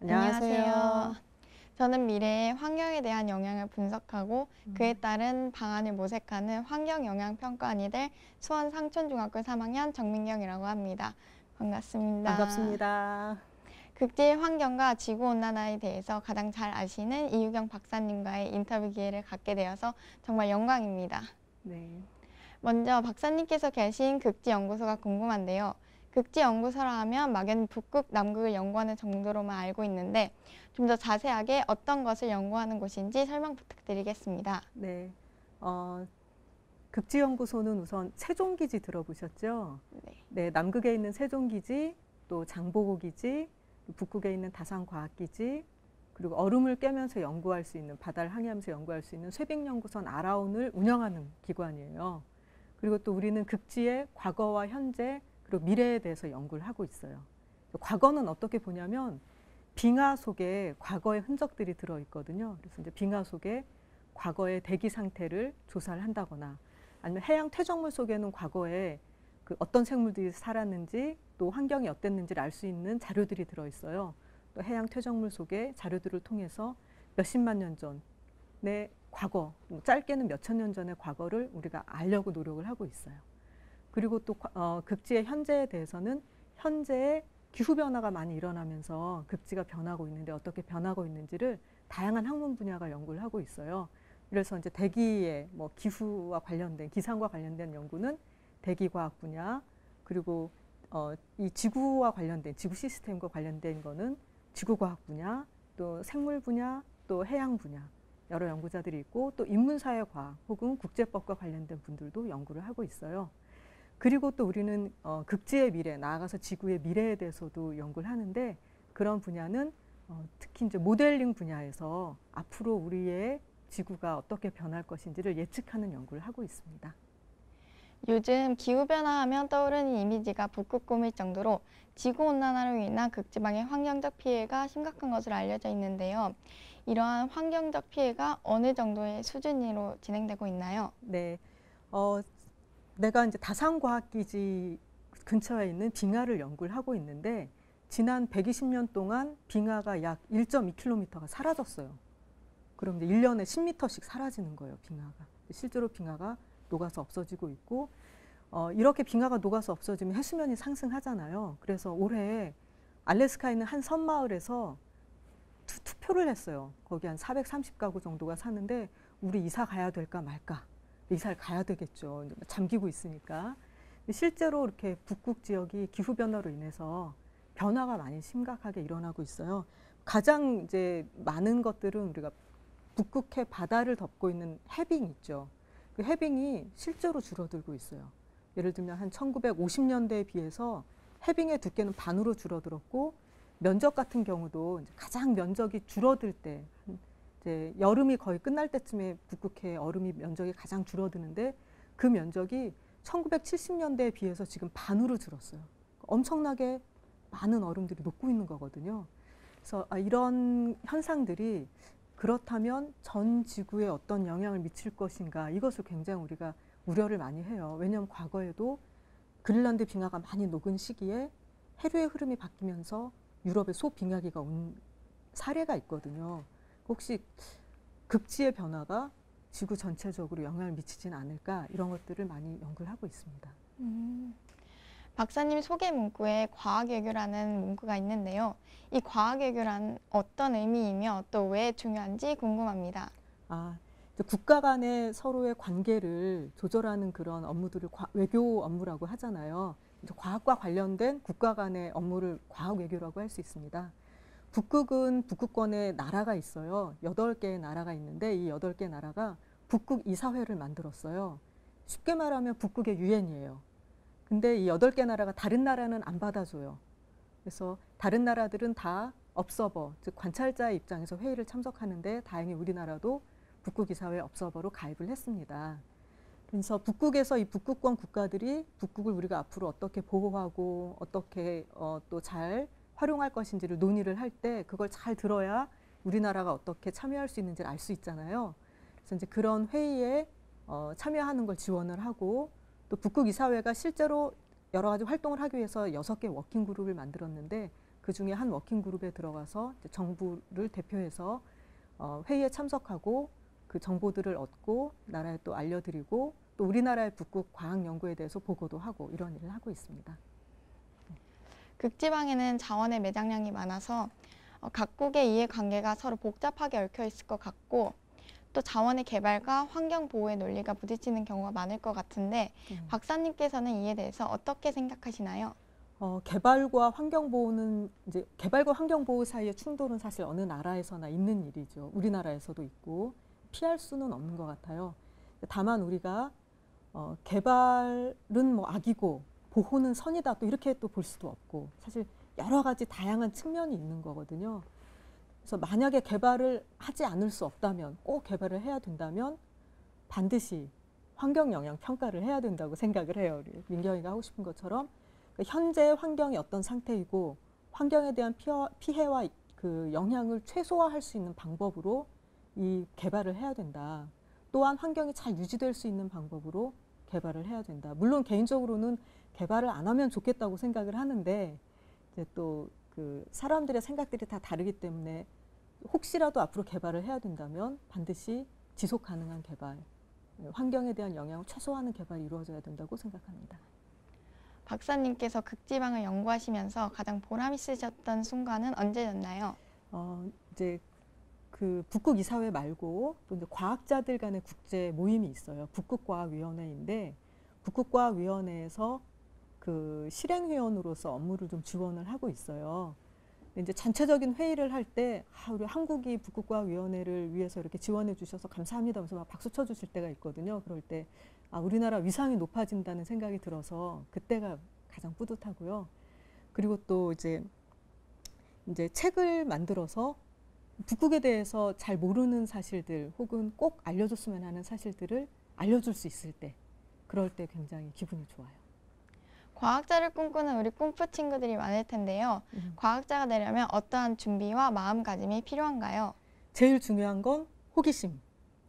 안녕하세요. 안녕하세요. 저는 미래의 환경에 대한 영향을 분석하고 그에 따른 방안을 모색하는 환경영향평가원이 될 수원 상촌중학교 3학년 정민경이라고 합니다. 반갑습니다. 반갑습니다. 극지의 환경과 지구온난화에 대해서 가장 잘 아시는 이유경 박사님과의 인터뷰 기회를 갖게 되어서 정말 영광입니다. 네. 먼저 박사님께서 계신 극지연구소가 궁금한데요. 극지연구소라 하면 막연히 북극, 남극을 연구하는 정도로만 알고 있는데 좀 더 자세하게 어떤 것을 연구하는 곳인지 설명 부탁드리겠습니다. 네. 극지연구소는 우선 세종기지 들어보셨죠? 네. 네, 남극에 있는 세종기지, 또 장보고기지, 북극에 있는 다산과학기지, 그리고 얼음을 깨면서 연구할 수 있는, 바다를 항해하면서 연구할 수 있는 쇠빙연구선 아라온을 운영하는 기관이에요. 그리고 또 우리는 극지의 과거와 현재, 그리고 미래에 대해서 연구를 하고 있어요. 과거는 어떻게 보냐면 빙하 속에 과거의 흔적들이 들어있거든요. 그래서 이제 빙하 속에 과거의 대기 상태를 조사를 한다거나 아니면 해양 퇴적물 속에는 과거에 그 어떤 생물들이 살았는지 또 환경이 어땠는지를 알 수 있는 자료들이 들어있어요. 또 해양 퇴적물 속에 자료들을 통해서 몇십만 년 전의 과거, 짧게는 몇천 년 전의 과거를 우리가 알려고 노력을 하고 있어요. 그리고 또 극지의 현재에 대해서는 현재의 기후변화가 많이 일어나면서 극지가 변하고 있는데 어떻게 변하고 있는지를 다양한 학문 분야가 연구를 하고 있어요. 그래서 이제 대기의 뭐 기후와 관련된 기상과 관련된 연구는 대기과학 분야, 그리고 이 지구와 관련된 지구 시스템과 관련된 거는 지구과학 분야, 또 생물 분야, 또 해양 분야 여러 연구자들이 있고 또 인문사회과학 혹은 국제법과 관련된 분들도 연구를 하고 있어요. 그리고 또 우리는 극지의 미래, 나아가서 지구의 미래에 대해서도 연구를 하는데 그런 분야는 특히 이제 모델링 분야에서 앞으로 우리의 지구가 어떻게 변할 것인지를 예측하는 연구를 하고 있습니다. 요즘 기후변화하면 떠오르는 이미지가 북극곰일 정도로 지구온난화로 인한 극지방의 환경적 피해가 심각한 것으로 알려져 있는데요. 이러한 환경적 피해가 어느 정도의 수준으로 진행되고 있나요? 네, 내가 이제 다산과학기지 근처에 있는 빙하를 연구를 하고 있는데 지난 120년 동안 빙하가 약 1.2km가 사라졌어요. 그럼 이제 1년에 10m씩 사라지는 거예요, 빙하가. 실제로 빙하가 녹아서 없어지고 있고 이렇게 빙하가 녹아서 없어지면 해수면이 상승하잖아요. 그래서 올해 알래스카에 있는 한 섬마을에서 투표를 했어요. 거기 한 430가구 정도가 사는데 우리 이사 가야 될까 말까. 이사를 가야 되겠죠. 잠기고 있으니까. 실제로 이렇게 북극 지역이 기후변화로 인해서 변화가 많이 심각하게 일어나고 있어요. 가장 이제 많은 것들은 우리가 북극해 바다를 덮고 있는 해빙 있죠. 그 해빙이 실제로 줄어들고 있어요. 예를 들면 한 1950년대에 비해서 해빙의 두께는 반으로 줄어들었고 면적 같은 경우도 이제 가장 면적이 줄어들 때 이제 여름이 거의 끝날 때쯤에 북극해 얼음이 면적이 가장 줄어드는데 그 면적이 1970년대에 비해서 지금 반으로 줄었어요. 엄청나게 많은 얼음들이 녹고 있는 거거든요. 그래서 이런 현상들이 그렇다면 전 지구에 어떤 영향을 미칠 것인가 이것을 굉장히 우리가 우려를 많이 해요. 왜냐하면 과거에도 그린란드 빙하가 많이 녹은 시기에 해류의 흐름이 바뀌면서 유럽에 소빙하기가 온 사례가 있거든요. 혹시 극지의 변화가 지구 전체적으로 영향을 미치지는 않을까 이런 것들을 많이 연구를 하고 있습니다. 박사님 소개 문구에 과학외교라는 문구가 있는데요. 이 과학외교란 어떤 의미이며 또 왜 중요한지 궁금합니다. 국가 간의 서로의 관계를 조절하는 그런 업무들을 외교 업무라고 하잖아요. 과학과 관련된 국가 간의 업무를 과학 외교라고 할 수 있습니다. 북극은 북극권에 나라가 있어요. 8개의 나라가 있는데 이 8개 나라가 북극 이사회를 만들었어요. 쉽게 말하면 북극의 유엔이에요. 근데 이 8개 나라가 다른 나라는 안 받아줘요. 그래서 다른 나라들은 다 업서버, 즉 관찰자의 입장에서 회의를 참석하는데 다행히 우리나라도 북극이사회 업서버로 가입을 했습니다. 그래서 북극에서 이 북극권 국가들이 북극을 우리가 앞으로 어떻게 보호하고 어떻게 또 잘 활용할 것인지를 논의를 할 때 그걸 잘 들어야 우리나라가 어떻게 참여할 수 있는지를 알 수 있잖아요. 그래서 이제 그런 회의에 참여하는 걸 지원을 하고 또 북극이사회가 실제로 여러 가지 활동을 하기 위해서 6개 워킹 그룹을 만들었는데 그중에 한 워킹 그룹에 들어가서 이제 정부를 대표해서 회의에 참석하고 그 정보들을 얻고 나라에 또 알려드리고 또 우리나라의 북극 과학 연구에 대해서 보고도 하고 이런 일을 하고 있습니다. 극지방에는 자원의 매장량이 많아서 각국의 이해관계가 서로 복잡하게 얽혀 있을 것 같고 또 자원의 개발과 환경 보호의 논리가 부딪히는 경우가 많을 것 같은데 박사님께서는 이에 대해서 어떻게 생각하시나요? 개발과 환경 보호는 이제 개발과 환경 보호 사이의 충돌은 사실 어느 나라에서나 있는 일이죠. 우리나라에서도 있고 피할 수는 없는 것 같아요. 다만 우리가 개발은 뭐 악이고 보호는 선이다 또 이렇게 또 볼 수도 없고 사실 여러 가지 다양한 측면이 있는 거거든요. 그래서 만약에 개발을 하지 않을 수 없다면 꼭 개발을 해야 된다면 반드시 환경 영향 평가를 해야 된다고 생각을 해요. 우리 민경이가 하고 싶은 것처럼 현재 환경이 어떤 상태이고 환경에 대한 피해와 그 영향을 최소화할 수 있는 방법으로 이 개발을 해야 된다. 또한 환경이 잘 유지될 수 있는 방법으로 개발을 해야 된다. 물론 개인적으로는 개발을 안 하면 좋겠다고 생각을 하는데 이제 또 그 사람들의 생각들이 다 다르기 때문에 혹시라도 앞으로 개발을 해야 된다면 반드시 지속 가능한 개발, 환경에 대한 영향을 최소화하는 개발이 이루어져야 된다고 생각합니다. 박사님께서 극지방을 연구하시면서 가장 보람 있으셨던 순간은 언제였나요? 이제 그 북극 이사회 말고 또 이제 과학자들 간의 국제 모임이 있어요. 북극과학위원회인데 북극과학위원회에서 그 실행위원으로서 업무를 좀 지원을 하고 있어요. 이제 전체적인 회의를 할 때 우리 한국이 북극과학위원회를 위해서 이렇게 지원해 주셔서 감사합니다 하면서 막 박수 쳐주실 때가 있거든요. 그럴 때 우리나라 위상이 높아진다는 생각이 들어서 그때가 가장 뿌듯하고요. 그리고 또 이제 책을 만들어서 북극에 대해서 잘 모르는 사실들 혹은 꼭 알려줬으면 하는 사실들을 알려줄 수 있을 때 그럴 때 굉장히 기분이 좋아요. 과학자를 꿈꾸는 우리 꿈프 친구들이 많을 텐데요. 과학자가 되려면 어떠한 준비와 마음가짐이 필요한가요? 제일 중요한 건 호기심.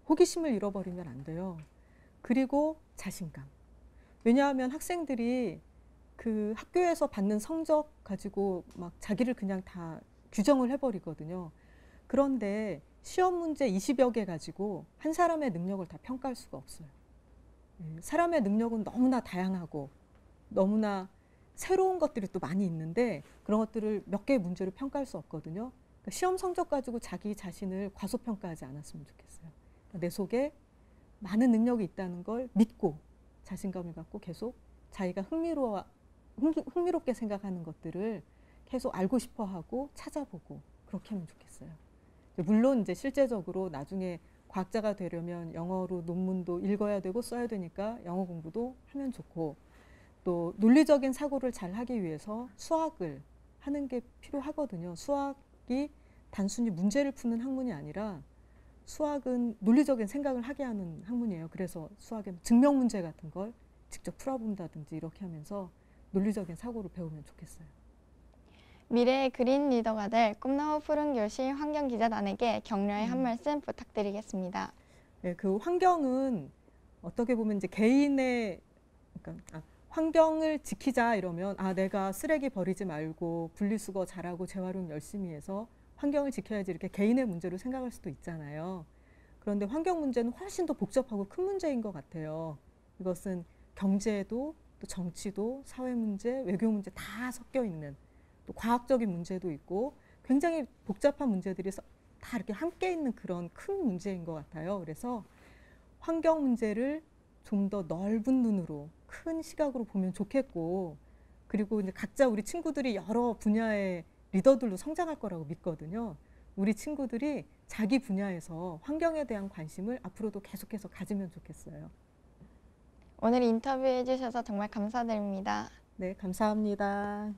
호기심을 잃어버리면 안 돼요. 그리고 자신감. 왜냐하면 학생들이 그 학교에서 받는 성적 가지고 막 자기를 그냥 다 규정을 해버리거든요. 그런데 시험 문제 20여 개 가지고 한 사람의 능력을 다 평가할 수가 없어요. 사람의 능력은 너무나 다양하고 너무나 새로운 것들이 또 많이 있는데 그런 것들을 몇 개의 문제로 평가할 수 없거든요. 그러니까 시험 성적 가지고 자기 자신을 과소평가하지 않았으면 좋겠어요. 그러니까 내 속에 많은 능력이 있다는 걸 믿고 자신감을 갖고 계속 자기가 흥미롭게 생각하는 것들을 계속 알고 싶어 하고 찾아보고 그렇게 하면 좋겠어요. 물론 이제 실제적으로 나중에 과학자가 되려면 영어로 논문도 읽어야 되고 써야 되니까 영어 공부도 하면 좋고 또 논리적인 사고를 잘 하기 위해서 수학을 하는 게 필요하거든요. 수학이 단순히 문제를 푸는 학문이 아니라 수학은 논리적인 생각을 하게 하는 학문이에요. 그래서 수학의 증명 문제 같은 걸 직접 풀어본다든지 이렇게 하면서 논리적인 사고를 배우면 좋겠어요. 미래의 그린 리더가 될 꿈나무 푸른 교실 환경기자단에게 격려의 한 말씀 부탁드리겠습니다. 네, 그 환경은 어떻게 보면 이제 개인의 그러니까 환경을 지키자 이러면 내가 쓰레기 버리지 말고 분리수거 잘하고 재활용 열심히 해서 환경을 지켜야지 이렇게 개인의 문제로 생각할 수도 있잖아요. 그런데 환경 문제는 훨씬 더 복잡하고 큰 문제인 것 같아요. 이것은 경제도 또 정치도 사회 문제, 외교 문제 다 섞여 있는 또 과학적인 문제도 있고 굉장히 복잡한 문제들이 다 이렇게 함께 있는 그런 큰 문제인 것 같아요. 그래서 환경 문제를 좀 더 넓은 눈으로 큰 시각으로 보면 좋겠고 그리고 이제 각자 우리 친구들이 여러 분야의 리더들로 성장할 거라고 믿거든요. 우리 친구들이 자기 분야에서 환경에 대한 관심을 앞으로도 계속해서 가지면 좋겠어요. 오늘 인터뷰해 주셔서 정말 감사드립니다. 네, 감사합니다.